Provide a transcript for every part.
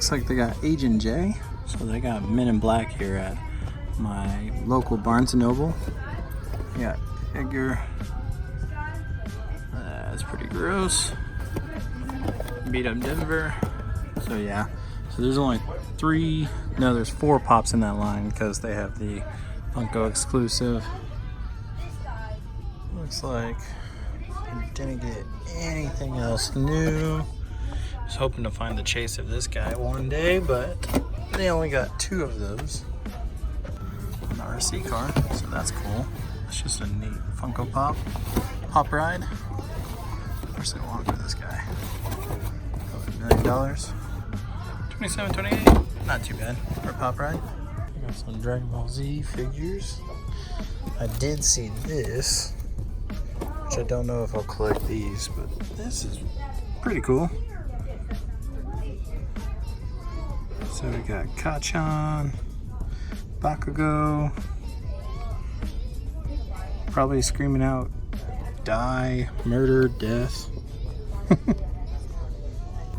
looks like they got Agent J. So they got Men in Black here at my local Barnes & Noble. We got figure. That's pretty gross. Beat up Denver. So yeah. So there's only there's 4 pops in that line because they have the Funko exclusive. Looks like I didn't get anything else new. I was hoping to find the chase of this guy one day, but they only got 2 of those. An RC car, so that's cool. It's just a neat Funko Pop ride. How much do they want for this guy? $1 million. 27, 28. Not too bad for a Pop ride. I got some Dragon Ball Z figures. I did see this, which I don't know if I'll collect these, but this is pretty cool. So we got Kachan, Bakugo, probably screaming out, die, murder, death.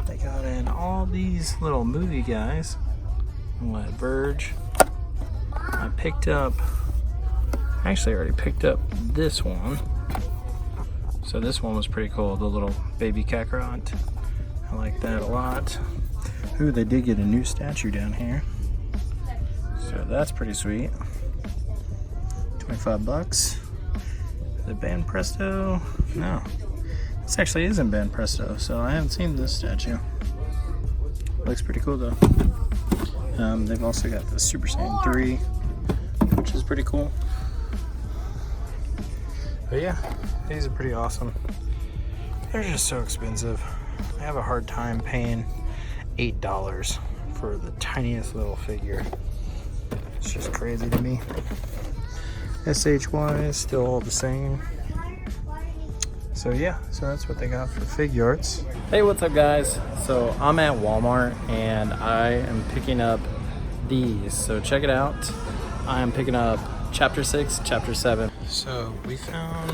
They got in all these little movie guys. What, Verge? I already picked up this one. So this one was pretty cool, the little baby Kakarot. I like that a lot. Ooh, they did get a new statue down here. So that's pretty sweet. 25 bucks. The Band Presto? No. This actually isn't Band Presto, so I haven't seen this statue. Looks pretty cool though. They've also got the Super Saiyan 3, which is pretty cool. But yeah, these are pretty awesome. They're just so expensive. I have a hard time paying $8 for the tiniest little figure. It's just crazy to me. SHY is still all the same. So yeah, so that's what they got for Figuarts. Hey, what's up guys? So I'm at Walmart and I am picking up these. So check it out. I am picking up Chapter 6, Chapter 7. So we found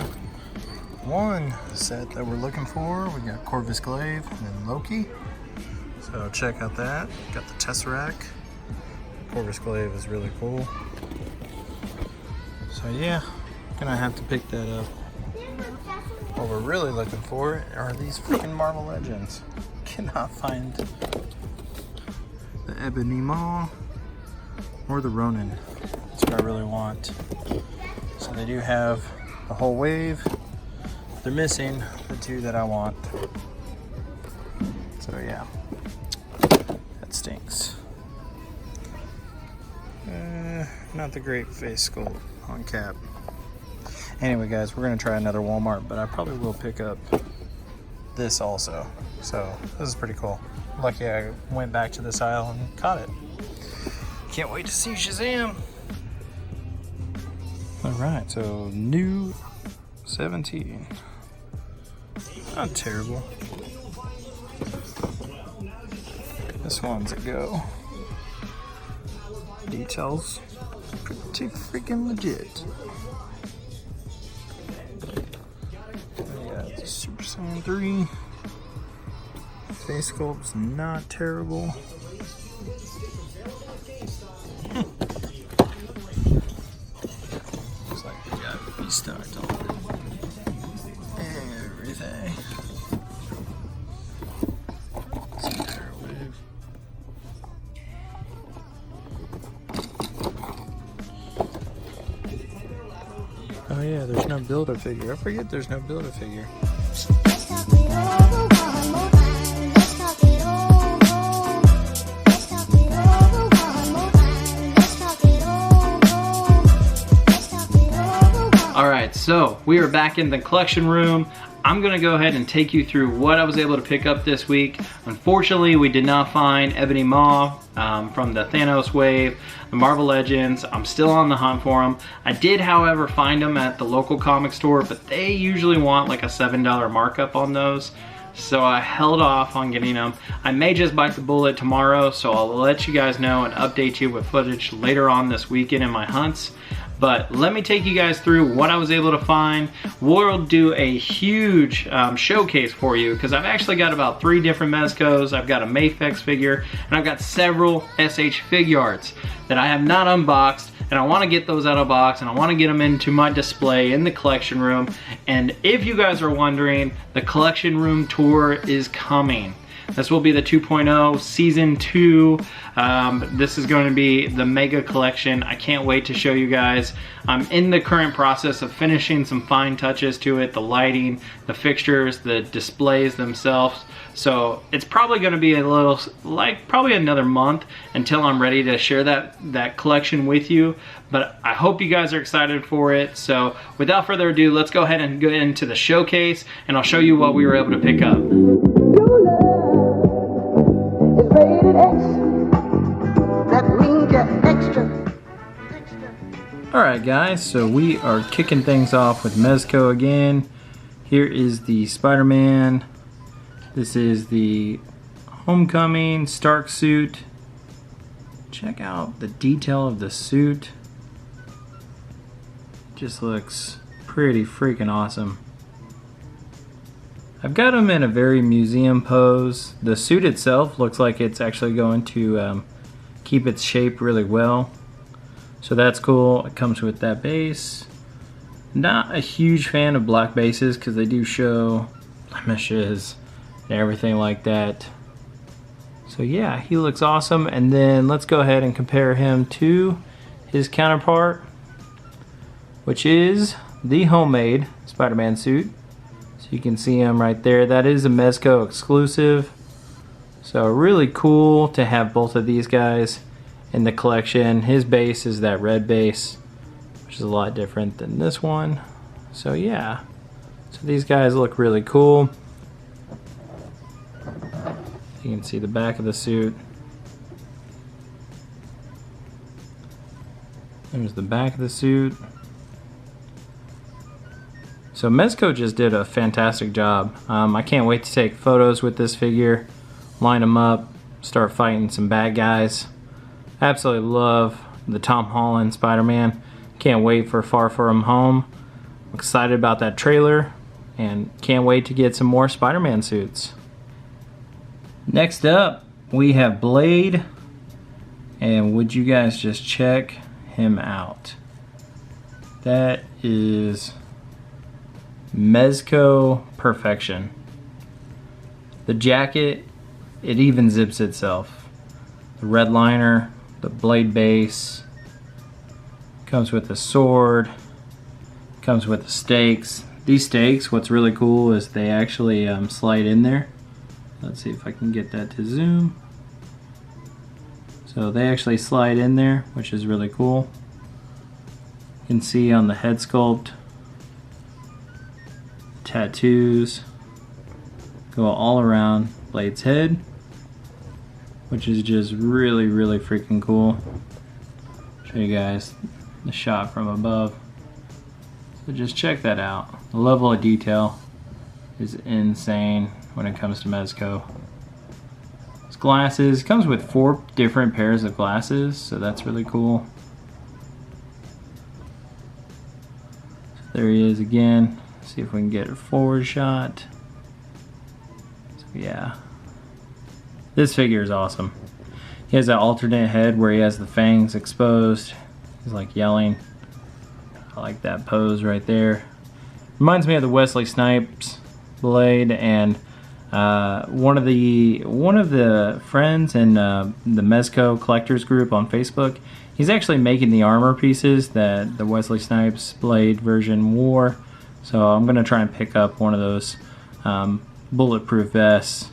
one set that we're looking for. We got Corvus Glaive and then Loki. So check out that. Got the Tesseract. Corvus Glaive is really cool. So yeah, gonna have to pick that up. What we're really looking for are these freaking Marvel Legends. Cannot find the Ebony Maw or the Ronin. That's what I really want. So they do have the whole wave. They're missing the 2 that I want. So yeah, that stinks. Not the great face sculpt on Cap. Anyway guys, we're gonna try another Walmart, but I probably will pick up this also. So this is pretty cool. Lucky I went back to this aisle and caught it. Can't wait to see Shazam. All right, so new 17. Not terrible. This one's a go. Details pretty freaking legit. We got the Super Saiyan 3. Face sculpt's not terrible. Looks like we got restocked on everything. Oh yeah, there's no Build-A-Figure. I forget there's no Build-A-Figure. Alright, so we are back in the collection room. I'm gonna go ahead and take you through what I was able to pick up this week. Unfortunately, we did not find Ebony Maw from the Thanos wave, the Marvel Legends. I'm still on the hunt for them. I did, however, find them at the local comic store, but they usually want like a $7 markup on those. So I held off on getting them. I may just bite the bullet tomorrow, so I'll let you guys know and update you with footage later on this weekend in my hunts. But let me take you guys through what I was able to find. We'll do a huge showcase for you because I've actually got about 3 different MEZCOs. I've got a MAFEX figure and I've got several SH Figuarts that I have not unboxed, and I want to get those out of box and I want to get them into my display in the collection room. And if you guys are wondering, the collection room tour is coming. This will be the 2.0 season 2. This is going to be the mega collection. I can't wait to show you guys. I'm in the current process of finishing some fine touches to it, the lighting, the fixtures, the displays themselves. So it's probably going to be a little, like probably another month until I'm ready to share that collection with you. But I hope you guys are excited for it. So without further ado, let's go ahead and go into the showcase and I'll show you what we were able to pick up. Alright guys, so we are kicking things off with MEZCO again. Here is the Spider-Man. This is the Homecoming Stark suit. Check out the detail of the suit. Just looks pretty freaking awesome. I've got him in a very museum pose. The suit itself looks like it's actually going to keep its shape really well. So that's cool. It comes with that base. Not a huge fan of black bases because they do show blemishes and everything like that. So yeah, he looks awesome. And then let's go ahead and compare him to his counterpart, which is the homemade Spider-Man suit. So you can see him right there. That is a MEZCO exclusive. So really cool to have both of these guys in the collection. His base is that red base, which is a lot different than this one. So yeah, so these guys look really cool. You can see the back of the suit. There's the back of the suit. So MEZCO just did a fantastic job. I can't wait to take photos with this figure, line them up, start fighting some bad guys. Absolutely love the Tom Holland Spider-Man. Can't wait for Far From Home. I'm excited about that trailer and can't wait to get some more Spider-Man suits. Next up, we have Blade, and would you guys just check him out? That is MEZCO perfection. The jacket, it even zips itself. The red liner, the Blade base, comes with the sword, comes with the stakes. These stakes, what's really cool is they actually slide in there. Let's see if I can get that to zoom. So they actually slide in there, which is really cool. You can see on the head sculpt, tattoos go all around Blade's head, which is just really, really freaking cool. Show you guys the shot from above. So just check that out. The level of detail is insane when it comes to MEZCO. His glasses, comes with 4 different pairs of glasses, so that's really cool. So there he is again. See if we can get a forward shot. So yeah, this figure is awesome. He has that alternate head where he has the fangs exposed. He's like yelling. I like that pose right there. Reminds me of the Wesley Snipes Blade, and one of the friends in the MEZCO collectors group on Facebook, he's actually making the armor pieces that the Wesley Snipes Blade version wore. So I'm gonna try and pick up one of those bulletproof vests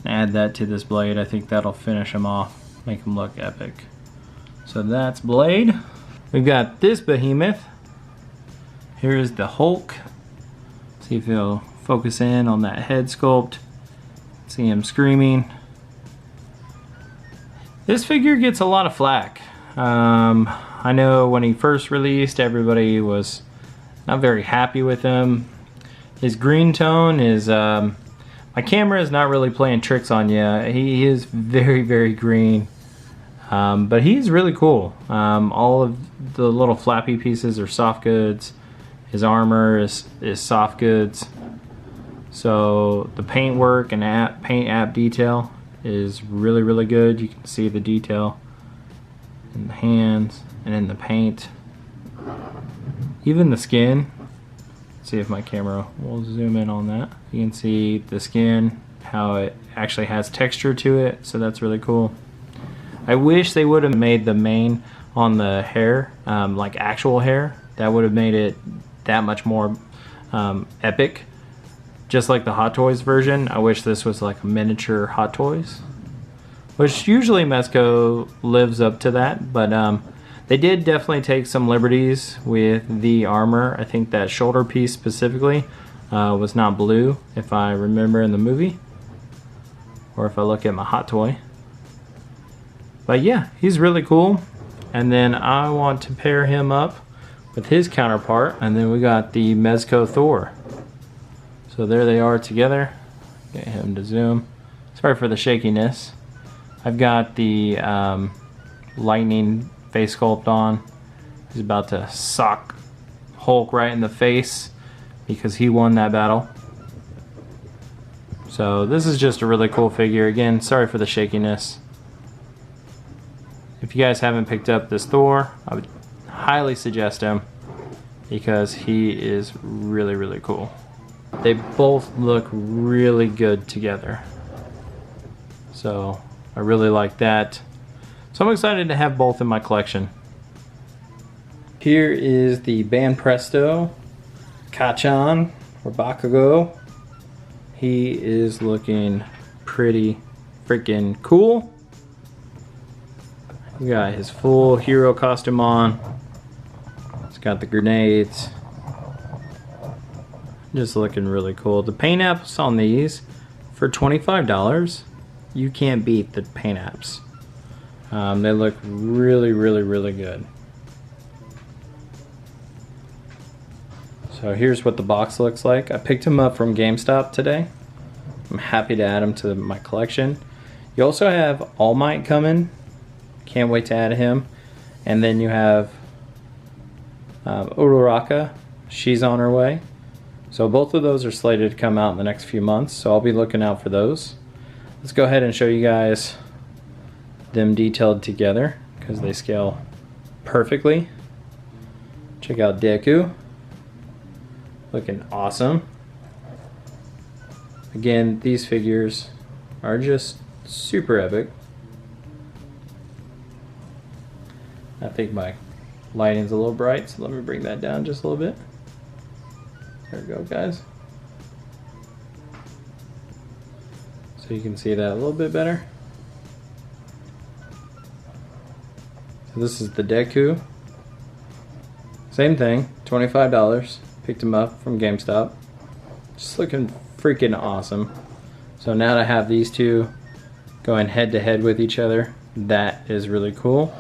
and add that to this Blade. I think that'll finish him off, make him look epic. So that's Blade. We've got this behemoth. Here's the Hulk. See if he'll focus in on that head sculpt. See him screaming. This figure gets a lot of flack. I know when he first released, everybody was not very happy with him. His green tone is, my camera is not really playing tricks on you. He is very, very green. But he's really cool. All of the little flappy pieces are soft goods. His armor is soft goods. So the paint work and paint app detail is really, really good. You can see the detail in the hands and in the paint. Even the skin. Let's see if my camera will zoom in on that. You can see the skin, how it actually has texture to it, so that's really cool. I wish they would have made the mane on the hair like actual hair. That would have made it that much more epic. Just like the Hot Toys version, I wish this was like a miniature Hot Toys, which usually MEZCO lives up to that, but they did definitely take some liberties with the armor. I think that shoulder piece specifically was not blue, if I remember in the movie, or if I look at my Hot Toy. But yeah, he's really cool. And then I want to pair him up with his counterpart, and then we got the MEZCO Thor. So there they are together. Get him to zoom. Sorry for the shakiness. I've got the lightning face sculpt on. He's about to sock Hulk right in the face because he won that battle. So this is just a really cool figure. Again, sorry for the shakiness. If you guys haven't picked up this Thor, I would highly suggest him because he is really, really cool. They both look really good together. So I really like that. So I'm excited to have both in my collection. Here is the Banpresto Kacchan or Bakugo. He is looking pretty freaking cool. We got his full hero costume on. He's got the grenades. Just looking really cool. The paint apps on these for $25. You can't beat the paint apps. They look really, really, really good. So here's what the box looks like. I picked him up from GameStop today. I'm happy to add him to my collection. You also have All Might coming. Can't wait to add him. And then you have Uraraka. She's on her way. So both of those are slated to come out in the next few months, so I'll be looking out for those. Let's go ahead and show you guys them detailed together because they scale perfectly. Check out Deku. Looking awesome. Again, these figures are just super epic. I think my lighting's a little bright, so let me bring that down just a little bit. There we go, guys. So you can see that a little bit better. So this is the Deku. Same thing, $25. Picked him up from GameStop. Just looking freaking awesome. So now to have these two going head to head with each other, that is really cool.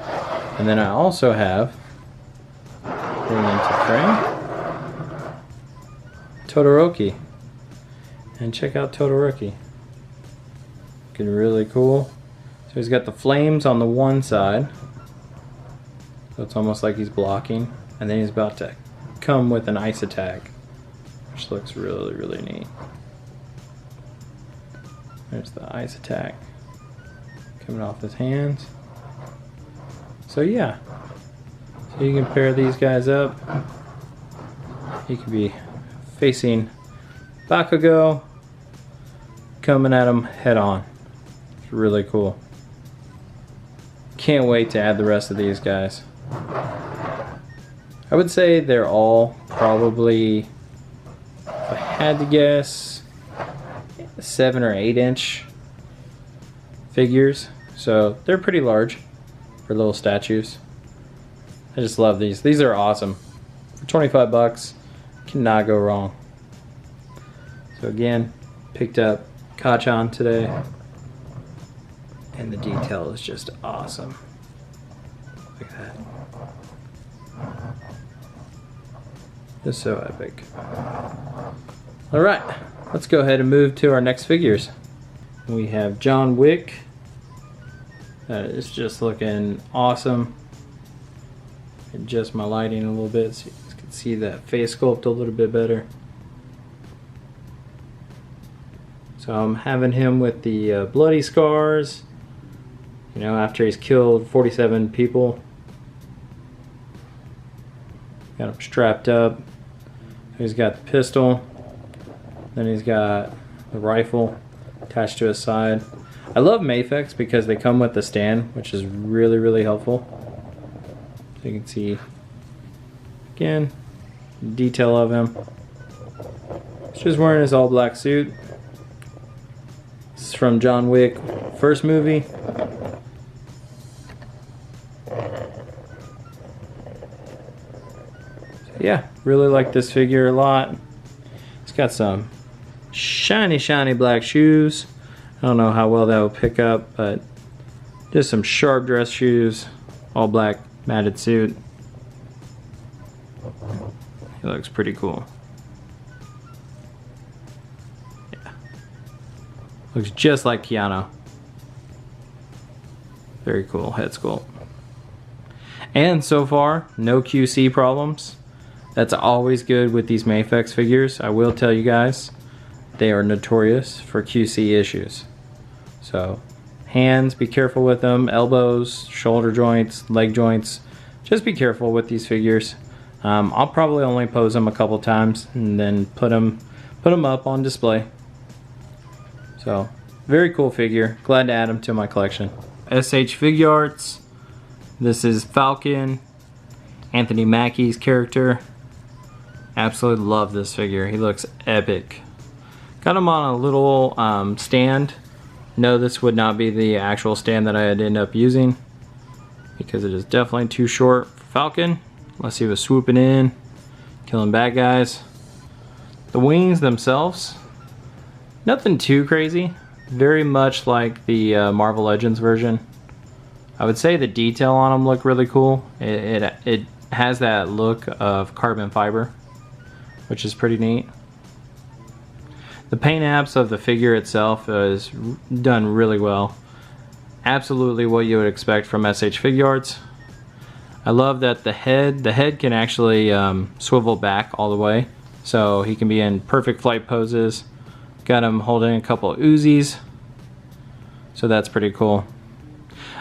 And then I also have, bring into frame, Todoroki. And check out Todoroki. Looking really cool. So he's got the flames on the one side. So it's almost like he's blocking. And then he's about to come with an ice attack, which looks really, really neat. There's the ice attack coming off his hands. So yeah. So you can pair these guys up. He could be facing Bakugo, coming at him head on. It's really cool. Can't wait to add the rest of these guys. I would say they're all probably, if I had to guess, 7 or 8 inch figures. So they're pretty large for little statues. I just love these. These are awesome. For 25 bucks, cannot go wrong. So again, picked up Kacchan today. And the detail is just awesome. Look at that. It's so epic. Alright, let's go ahead and move to our next figures. We have John Wick, That is just looking awesome. Adjust my lighting a little bit so you guys can see that face sculpt a little bit better. So I'm having him with the bloody scars, you know, after he's killed 47 people. Got him strapped up. He's got the pistol. Then he's got the rifle attached to his side. I love MAFEX because they come with the stand, which is really, really helpful. So you can see, again, the detail of him. He's just wearing his all black suit. This is from John Wick, first movie. Yeah, really like this figure a lot. It's got some shiny, shiny black shoes. I don't know how well that will pick up, but just some sharp dress shoes, all black matted suit. He looks pretty cool. Yeah. Looks just like Keanu. Very cool head sculpt. And so far, no QC problems. That's always good with these MAFEX figures. I will tell you guys, they are notorious for QC issues. So, hands, be careful with them. Elbows, shoulder joints, leg joints. Just be careful with these figures. I'll probably only pose them a couple times and then put them up on display. So, very cool figure. Glad to add him to my collection. SH Figuarts. This is Falcon, Anthony Mackie's character. Absolutely love this figure. He looks epic. Got him on a little stand. No, this would not be the actual stand that I'd end up using because it is definitely too short for Falcon unless he was swooping in, killing bad guys. The wings themselves, nothing too crazy. Very much like the Marvel Legends version. I would say the detail on them look really cool. It has that look of carbon fiber, which is pretty neat. The paint apps of the figure itself is done really well. Absolutely what you would expect from SH Figuarts. I love that the head can actually swivel back all the way, so he can be in perfect flight poses. Got him holding a couple of Uzis, so that's pretty cool.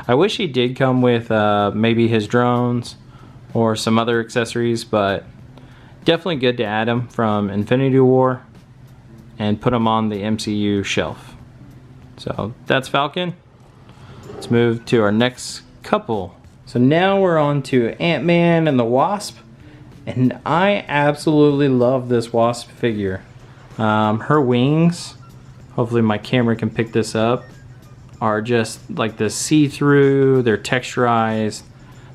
I wish he did come with maybe his drones or some other accessories, but definitely good to add him from Infinity War and put him on the MCU shelf. So that's Falcon. Let's move to our next couple. So now we're on to Ant-Man and the Wasp, and I absolutely love this Wasp figure. Her wings, hopefully my camera can pick this up, are just like this see-through. They're texturized,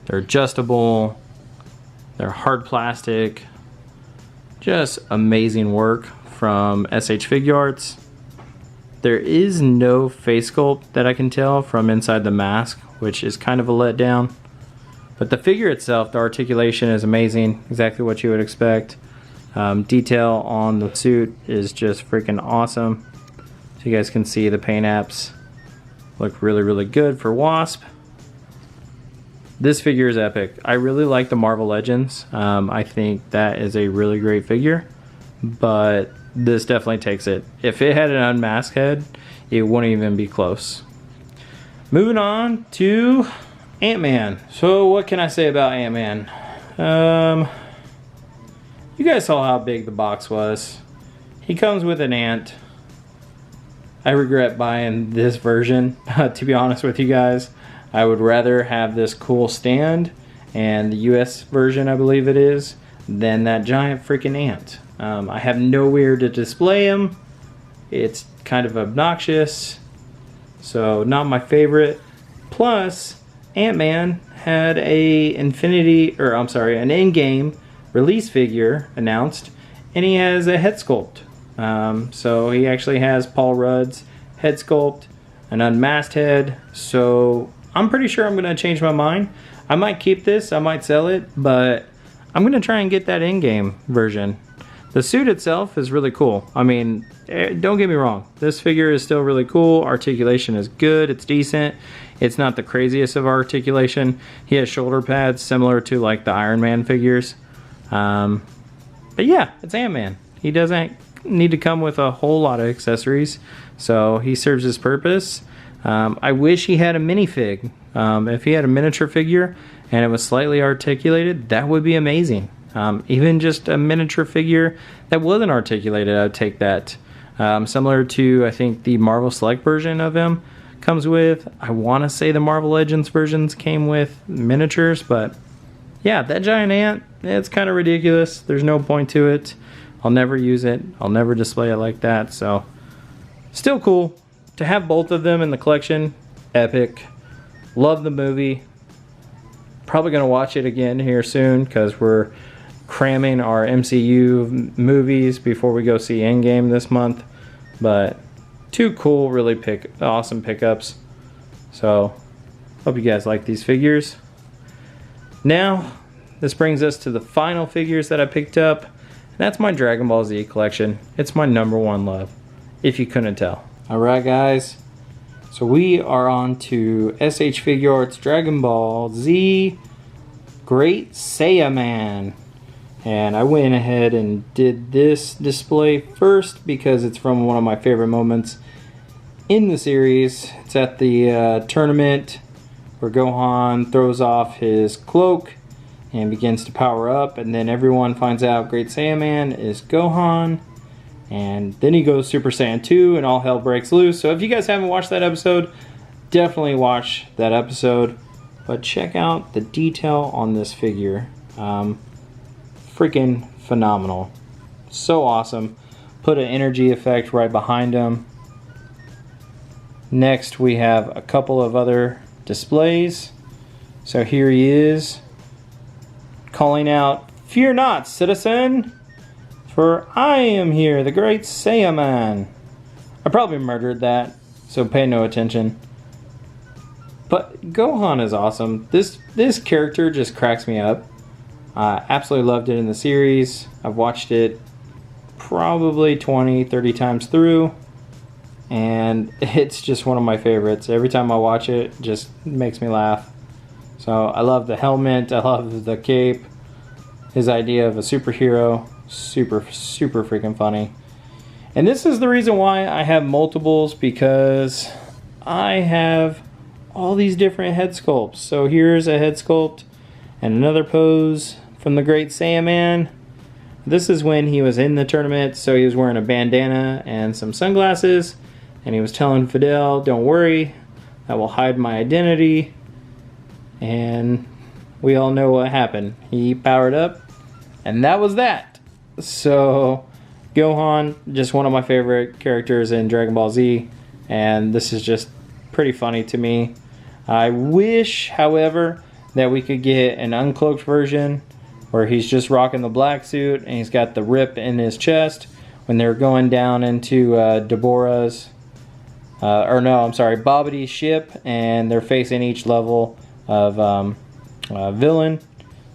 they're adjustable, they're hard plastic. Just amazing work from SH Figuarts. There is no face sculpt that I can tell from inside the mask, which is kind of a letdown. But the figure itself, the articulation is amazing, exactly what you would expect. Detail on the suit is just freaking awesome. So you guys can see the paint apps look really, really good for Wasp. This figure is epic. I really like the Marvel Legends. I think that is a really great figure, but this definitely takes it. If it had an unmasked head, it wouldn't even be close. Moving on to Ant-Man. So what can I say about Ant-Man? You guys saw how big the box was. He comes with an ant. I regret buying this version, to be honest with you guys. I would rather have this cool stand and the US version, I believe it is, than that giant freaking ant. I have nowhere to display him. It's kind of obnoxious, so not my favorite. Plus, Ant-Man had an in-game release figure announced, and he has a head sculpt. So he actually has Paul Rudd's head sculpt, an unmasked head. So I'm pretty sure I'm going to change my mind. I might keep this, I might sell it, but I'm going to try and get that in-game version. The suit itself is really cool. I mean, don't get me wrong, this figure is still really cool. Articulation is good, it's decent. It's not the craziest of articulation. He has shoulder pads similar to like the Iron Man figures. But yeah, it's Ant-Man. He doesn't need to come with a whole lot of accessories, so he serves his purpose. I wish he had a minifig. If he had a miniature figure and it was slightly articulated, that would be amazing. Even just a miniature figure that wasn't articulated, I'd take that. Similar to, I think, the Marvel Select version of him comes with. I want to say the Marvel Legends versions came with miniatures, but yeah, that giant ant, it's kind of ridiculous. There's no point to it. I'll never use it. I'll never display it like that. So still cool to have both of them in the collection. Epic. Love the movie. Probably going to watch it again here soon because we're cramming our MCU movies before we go see Endgame this month. But two cool, really awesome pickups. So hope you guys like these figures. Now this brings us to the final figures that I picked up. That's my Dragon Ball Z collection. It's my #1 love, if you couldn't tell. Alright guys, so we are on to SH Figure Arts Dragon Ball Z Great Saiyaman. And I went ahead and did this display first because it's from one of my favorite moments in the series. It's at the tournament where Gohan throws off his cloak and begins to power up, and then everyone finds out Great Saiyaman is Gohan, and then he goes Super Saiyan 2 and all hell breaks loose. So if you guys haven't watched that episode, definitely watch that episode. But check out the detail on this figure. Freaking phenomenal. So awesome. Put an energy effect right behind him. Next we have a couple of other displays. So here he is, calling out, "Fear not, citizen, for I am here, the Great Saiyaman." I probably murdered that, so pay no attention. But Gohan is awesome. This character just cracks me up. I absolutely loved it in the series. I've watched it probably 20-30 times through, and it's just one of my favorites. Every time I watch it, it just makes me laugh. So I love the helmet, I love the cape, his idea of a superhero, super freaking funny. And this is the reason why I have multiples, because I have all these different head sculpts. So here's a head sculpt and another pose from the Great Saiyaman. This is when he was in the tournament, so he was wearing a bandana and some sunglasses, and he was telling Fidel, "Don't worry, I will hide my identity." And we all know what happened. He powered up, and that was that. So Gohan, just one of my favorite characters in Dragon Ball Z, and this is just pretty funny to me. I wish, however, that we could get an uncloaked version where he's just rocking the black suit and he's got the rip in his chest when they're going down into Deborah's, Babadi's ship, and they're facing each level of villain.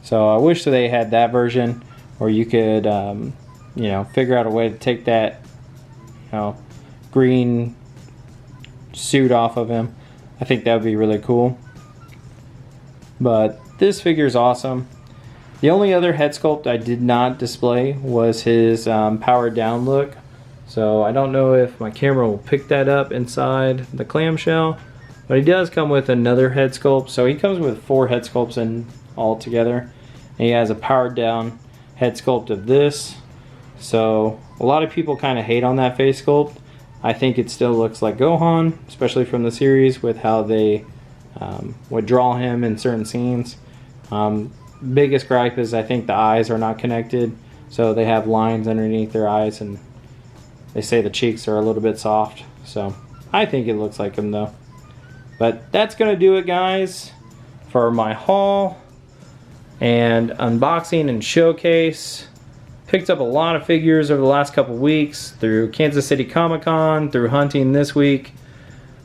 So I wish that they had that version, or you could figure out a way to take that green suit off of him. I think that would be really cool. But this figure is awesome. The only other head sculpt I did not display was his powered down look. So I don't know if my camera will pick that up inside the clamshell. But he does come with another head sculpt. So he comes with 4 head sculpts in all together. And he has a powered down head sculpt of this. So a lot of people kind of hate on that face sculpt. I think it still looks like Gohan, especially from the series with how they would draw him in certain scenes. Biggest gripe is I think the eyes are not connected. So they have lines underneath their eyes, and they say the cheeks are a little bit soft. So I think it looks like him though. But that's going to do it, guys, for my haul and unboxing and showcase. Picked up a lot of figures over the last couple weeks through Kansas City Comic-Con, through hunting this week,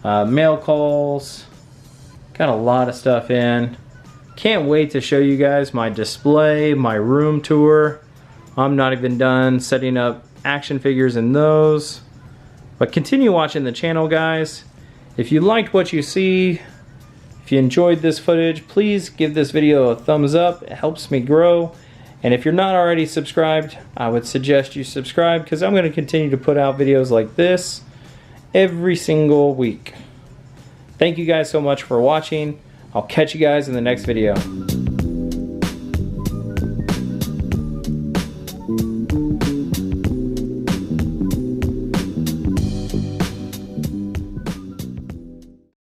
mail calls. Got a lot of stuff in. Can't wait to show you guys my display, my room tour. I'm not even done setting up action figures in those. But continue watching the channel, guys. If you liked what you see, If you enjoyed this footage, please give this video a thumbs up. It helps me grow. And if you're not already subscribed, I would suggest you subscribe because I'm going to continue to put out videos like this every single week. Thank you guys so much for watching. I'll catch you guys in the next video.